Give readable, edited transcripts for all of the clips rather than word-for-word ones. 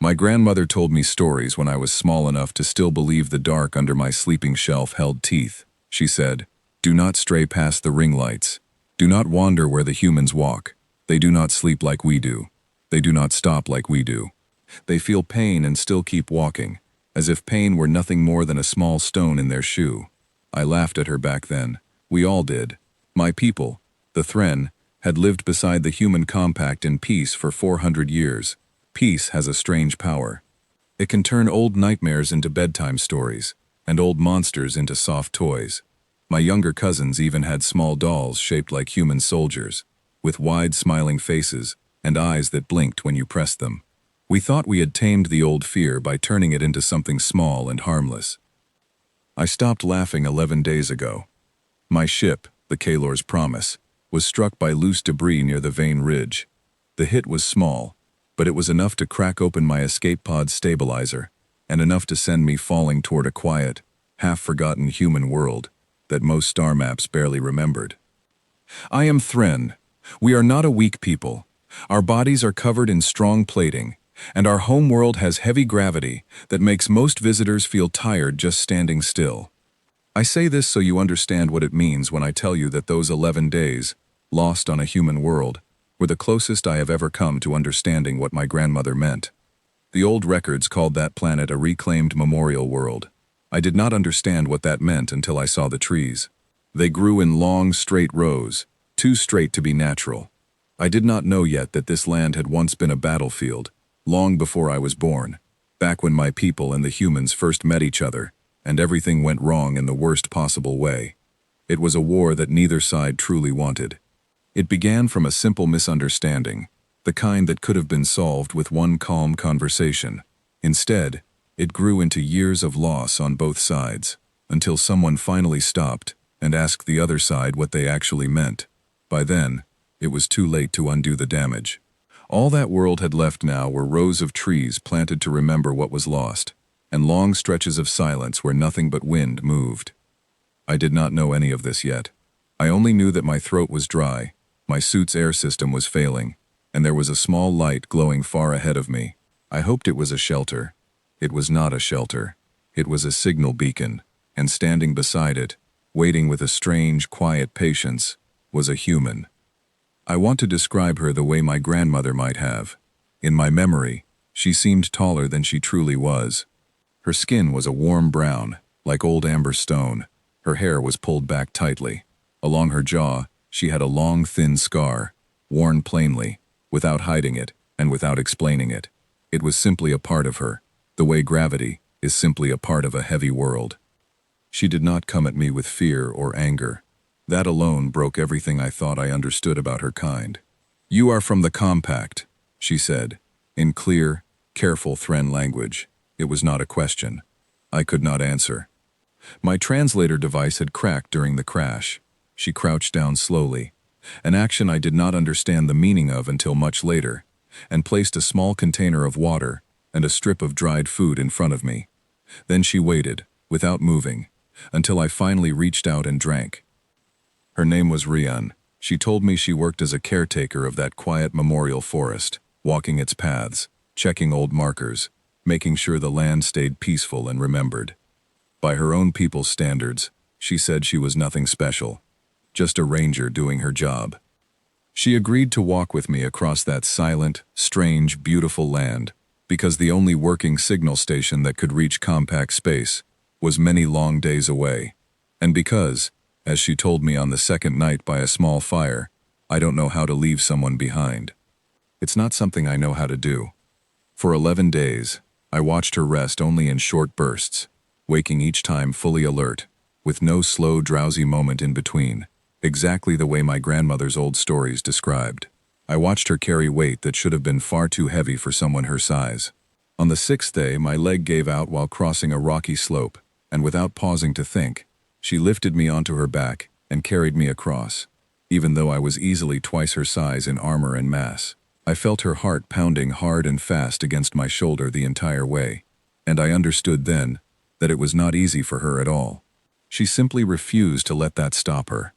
My grandmother told me stories when I was small enough to still believe the dark under my sleeping shelf held teeth. She said, "Do not stray past the ring lights. Do not wander where the humans walk. They do not sleep like we do. They do not stop like we do. They feel pain and still keep walking, as if pain were nothing more than a small stone in their shoe." I laughed at her back then. We all did. My people, the Thren, had lived beside the human compact in peace for 400 years. Peace has a strange power. It can turn old nightmares into bedtime stories, and old monsters into soft toys. My younger cousins even had small dolls shaped like human soldiers, with wide smiling faces and eyes that blinked when you pressed them. We thought we had tamed the old fear by turning it into something small and harmless. I stopped laughing 11 days ago. My ship, the Kalor's Promise, was struck by loose debris near the Vane Ridge. The hit was small, but it was enough to crack open my escape pod stabilizer, and enough to send me falling toward a quiet, half-forgotten human world that most star maps barely remembered. I am Thren. We are not a weak people. Our bodies are covered in strong plating, and our home world has heavy gravity that makes most visitors feel tired just standing still. I say this so you understand what it means when I tell you that those 11 days, lost on a human world, were the closest I have ever come to understanding what my grandmother meant. The old records called that planet a reclaimed memorial world. I did not understand what that meant until I saw the trees. They grew in long, straight rows, too straight to be natural. I did not know yet that this land had once been a battlefield, long before I was born, back when my people and the humans first met each other, and everything went wrong in the worst possible way. It was a war that neither side truly wanted. It began from a simple misunderstanding, the kind that could have been solved with one calm conversation. Instead, it grew into years of loss on both sides, until someone finally stopped and asked the other side what they actually meant. By then, it was too late to undo the damage. All that world had left now were rows of trees planted to remember what was lost, and long stretches of silence where nothing but wind moved. I did not know any of this yet. I only knew that my throat was dry, my suit's air system was failing, and there was a small light glowing far ahead of me. I hoped it was a shelter. It was not a shelter. It was a signal beacon, and standing beside it, waiting with a strange, quiet patience, was a human. I want to describe her the way my grandmother might have. In my memory, she seemed taller than she truly was. Her skin was a warm brown, like old amber stone. Her hair was pulled back tightly. Along her jaw, she had a long, thin scar, worn plainly, without hiding it and without explaining it. It was simply a part of her, the way gravity is simply a part of a heavy world. She did not come at me with fear or anger. That alone broke everything I thought I understood about her kind. "You are from the Compact," she said, in clear, careful Thren language. It was not a question. I could not answer. My translator device had cracked during the crash. She crouched down slowly, an action I did not understand the meaning of until much later, and placed a small container of water and a strip of dried food in front of me. Then she waited, without moving, until I finally reached out and drank. Her name was Rian. She told me she worked as a caretaker of that quiet memorial forest, walking its paths, checking old markers, making sure the land stayed peaceful and remembered. By her own people's standards, she said she was nothing special, just a ranger doing her job. She agreed to walk with me across that silent, strange, beautiful land, because the only working signal station that could reach compact space was many long days away, and because, as she told me on the second night by a small fire, I don't know how to leave someone behind. It's not something I know how to do. For 11 days, I watched her rest only in short bursts, waking each time fully alert, with no slow, drowsy moment in between, exactly the way my grandmother's old stories described. I watched her carry weight that should have been far too heavy for someone her size. On the 6th day, my leg gave out while crossing a rocky slope, and without pausing to think, she lifted me onto her back and carried me across, even though I was easily twice her size in armor and mass. I felt her heart pounding hard and fast against my shoulder the entire way, and I understood then that it was not easy for her at all. She simply refused to let that stop her.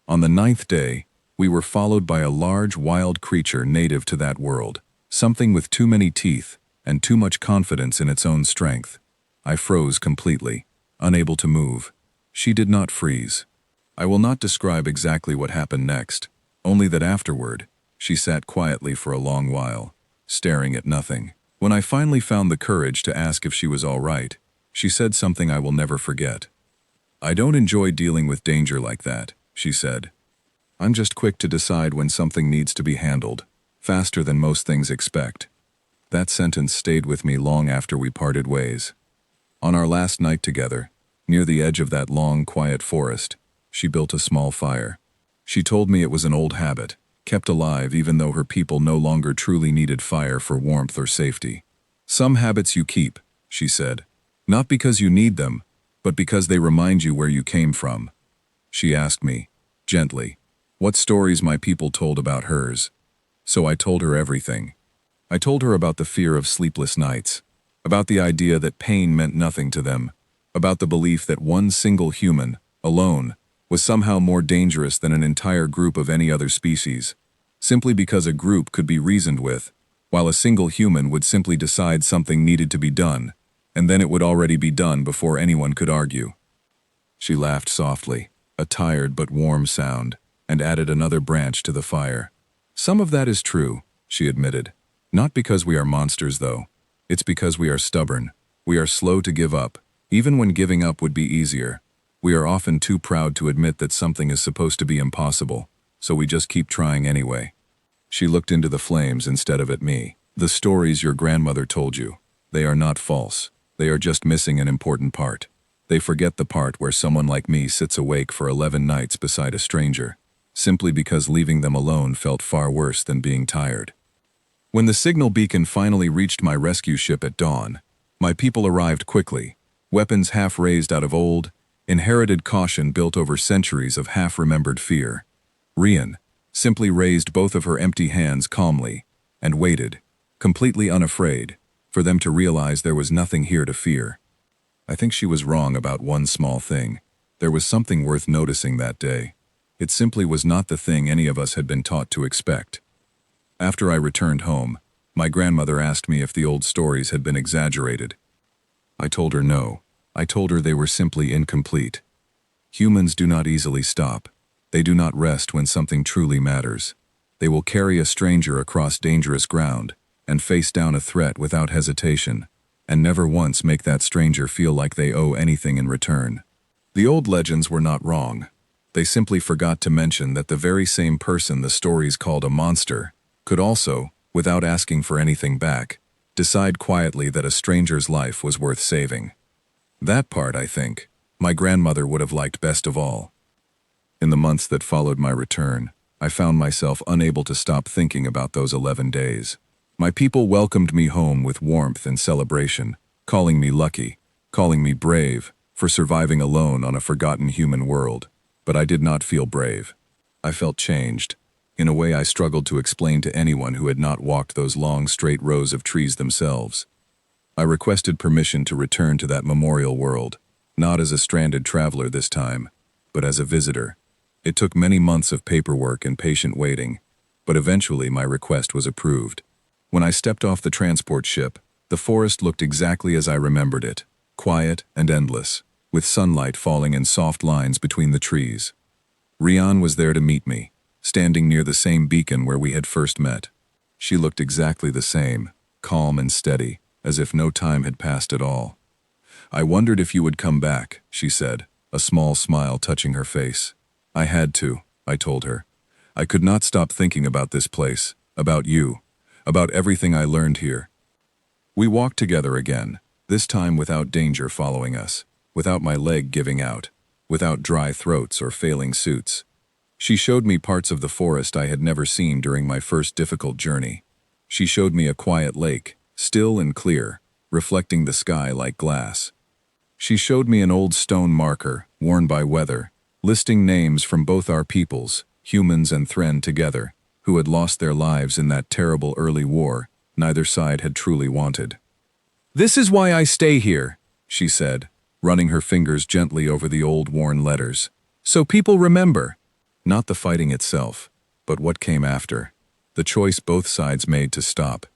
On the 9th day, we were followed by a large, wild creature native to that world, something with too many teeth and too much confidence in its own strength. I froze completely, unable to move. She did not freeze. I will not describe exactly what happened next, only that afterward, she sat quietly for a long while, staring at nothing. When I finally found the courage to ask if she was all right, she said something I will never forget. "I don't enjoy dealing with danger like that," she said. "I'm just quick to decide when something needs to be handled, faster than most things expect." That sentence stayed with me long after we parted ways. On our last night together, near the edge of that long, quiet forest, she built a small fire. She told me it was an old habit, kept alive even though her people no longer truly needed fire for warmth or safety. "Some habits you keep," she said, "not because you need them, but because they remind you where you came from." She asked me, gently, what stories my people told about hers. So I told her everything. I told her about the fear of sleepless nights, about the idea that pain meant nothing to them, about the belief that one single human, alone, was somehow more dangerous than an entire group of any other species, simply because a group could be reasoned with, while a single human would simply decide something needed to be done, and then it would already be done before anyone could argue. She laughed softly, a tired but warm sound, and added another branch to the fire. "Some of that is true," she admitted. "Not because we are monsters, though. It's because we are stubborn. We are slow to give up, even when giving up would be easier. We are often too proud to admit that something is supposed to be impossible, so we just keep trying anyway." She looked into the flames instead of at me. "The stories your grandmother told you, they are not false. They are just missing an important part. They forget the part where someone like me sits awake for 11 nights beside a stranger, simply because leaving them alone felt far worse than being tired." When the signal beacon finally reached my rescue ship at dawn, my people arrived quickly, weapons half raised out of old, inherited caution built over centuries of half-remembered fear. Rian simply raised both of her empty hands calmly and waited, completely unafraid, for them to realize there was nothing here to fear. I think she was wrong about one small thing. There was something worth noticing that day. It simply was not the thing any of us had been taught to expect. After I returned home, my grandmother asked me if the old stories had been exaggerated. I told her no. I told her they were simply incomplete. Humans do not easily stop. They do not rest when something truly matters. They will carry a stranger across dangerous ground and face down a threat without hesitation, and never once make that stranger feel like they owe anything in return. The old legends were not wrong. They simply forgot to mention that the very same person the stories called a monster could also, without asking for anything back, decide quietly that a stranger's life was worth saving. That part, I think, my grandmother would have liked best of all. In the months that followed my return, I found myself unable to stop thinking about those 11 days. My people welcomed me home with warmth and celebration, calling me lucky, calling me brave, for surviving alone on a forgotten human world. But I did not feel brave. I felt changed, in a way I struggled to explain to anyone who had not walked those long, straight rows of trees themselves. I requested permission to return to that memorial world, not as a stranded traveler this time, but as a visitor. It took many months of paperwork and patient waiting, but eventually my request was approved. When I stepped off the transport ship, the forest looked exactly as I remembered it, quiet and endless, with sunlight falling in soft lines between the trees. Rian was there to meet me, standing near the same beacon where we had first met. She looked exactly the same, calm and steady, as if no time had passed at all. "I wondered if you would come back," she said, a small smile touching her face. "I had to," I told her. "I could not stop thinking about this place, about you, about everything I learned here." We walked together again, this time without danger following us, without my leg giving out, without dry throats or failing suits. She showed me parts of the forest I had never seen during my first difficult journey. She showed me a quiet lake, still and clear, reflecting the sky like glass. She showed me an old stone marker, worn by weather, listing names from both our peoples, humans and Thren together, who had lost their lives in that terrible early war neither side had truly wanted. "This is why I stay here," she said, running her fingers gently over the old worn letters. "So people remember." Not the fighting itself, but what came after. The choice both sides made to stop,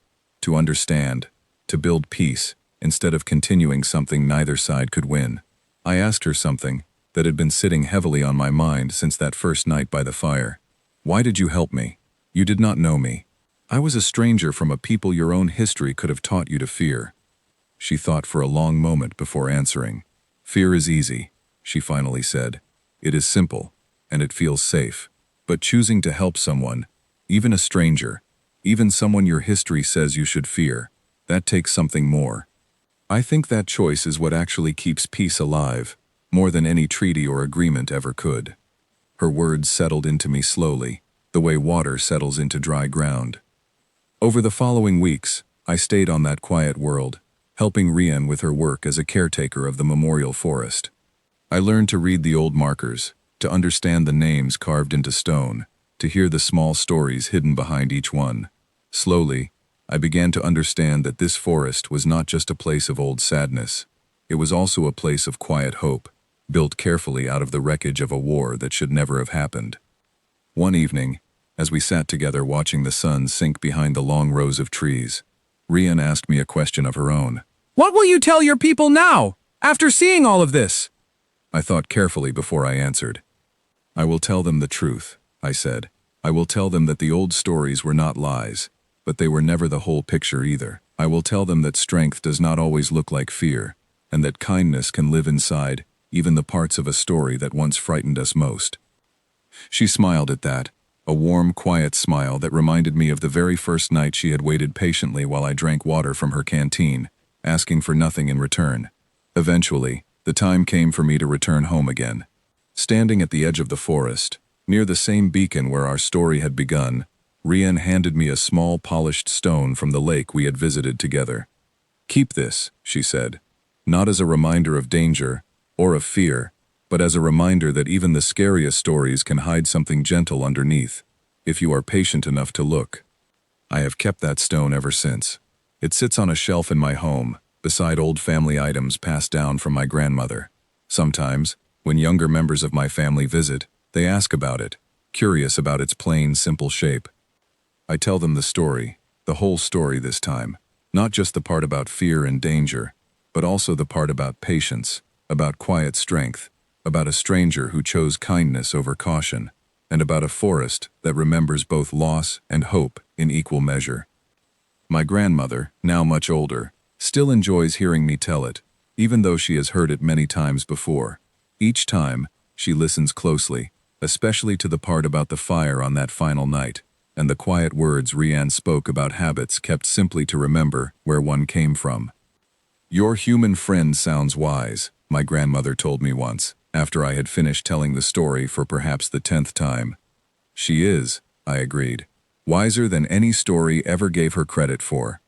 to understand, to build peace, instead of continuing something neither side could win. I asked her something that had been sitting heavily on my mind since that first night by the fire. Why did you help me? You did not know me. I was a stranger from a people your own history could have taught you to fear. She thought for a long moment before answering. Fear is easy, she finally said. It is simple, and it feels safe. But choosing to help someone, even a stranger, even someone your history says you should fear, that takes something more. I think that choice is what actually keeps peace alive, more than any treaty or agreement ever could. Her words settled into me slowly, the way water settles into dry ground. Over the following weeks, I stayed on that quiet world, helping Rian with her work as a caretaker of the memorial forest. I learned to read the old markers, to understand the names carved into stone, to hear the small stories hidden behind each one. Slowly, I began to understand that this forest was not just a place of old sadness. It was also a place of quiet hope, built carefully out of the wreckage of a war that should never have happened. One evening, as we sat together watching the sun sink behind the long rows of trees, Rian asked me a question of her own. What will you tell your people now, after seeing all of this? I thought carefully before I answered. I will tell them the truth, I said. I will tell them that the old stories were not lies, but they were never the whole picture either. I will tell them that strength does not always look like fear, and that kindness can live inside even the parts of a story that once frightened us most. She smiled at that, a warm, quiet smile that reminded me of the very first night she had waited patiently while I drank water from her canteen, asking for nothing in return. Eventually, the time came for me to return home again. Standing at the edge of the forest, near the same beacon where our story had begun, Rian handed me a small polished stone from the lake we had visited together. Keep this, she said, not as a reminder of danger or of fear, but as a reminder that even the scariest stories can hide something gentle underneath, if you are patient enough to look. I have kept that stone ever since. It sits on a shelf in my home, beside old family items passed down from my grandmother. Sometimes, when younger members of my family visit, they ask about it, curious about its plain, simple shape. I tell them the story, the whole story this time, not just the part about fear and danger, but also the part about patience, about quiet strength, about a stranger who chose kindness over caution, and about a forest that remembers both loss and hope in equal measure. My grandmother, now much older, still enjoys hearing me tell it, even though she has heard it many times before. Each time, she listens closely, especially to the part about the fire on that final night, and the quiet words Rian spoke about habits kept simply to remember where one came from. Your human friend sounds wise, my grandmother told me once, after I had finished telling the story for perhaps the 10th time. She is, I agreed, wiser than any story ever gave her credit for.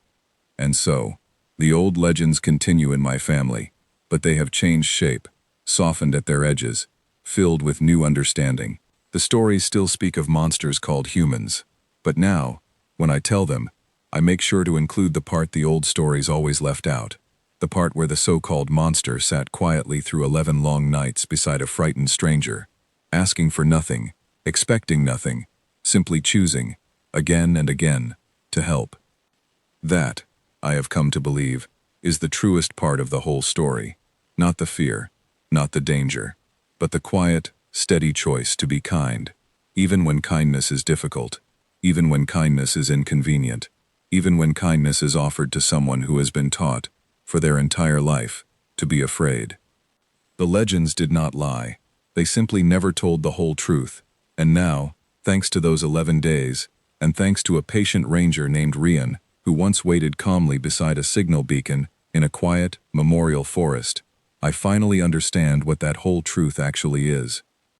And so, the old legends continue in my family, but they have changed shape, softened at their edges, filled with new understanding. The stories still speak of monsters called humans, but now, when I tell them, I make sure to include the part the old stories always left out, the part where the so-called monster sat quietly through 11 long nights beside a frightened stranger, asking for nothing, expecting nothing, simply choosing, again and again, to help. That, I have come to believe, is the truest part of the whole story. Not the fear, not the danger, but the quiet, steady choice to be kind, even when kindness is difficult, even when kindness is inconvenient, even when kindness is offered to someone who has been taught, for their entire life, to be afraid. The legends did not lie. They simply never told the whole truth. And now, thanks to those 11 days, and thanks to a patient ranger named Rian, who once waited calmly beside a signal beacon in a quiet, memorial forest, I finally understand what that whole truth actually is.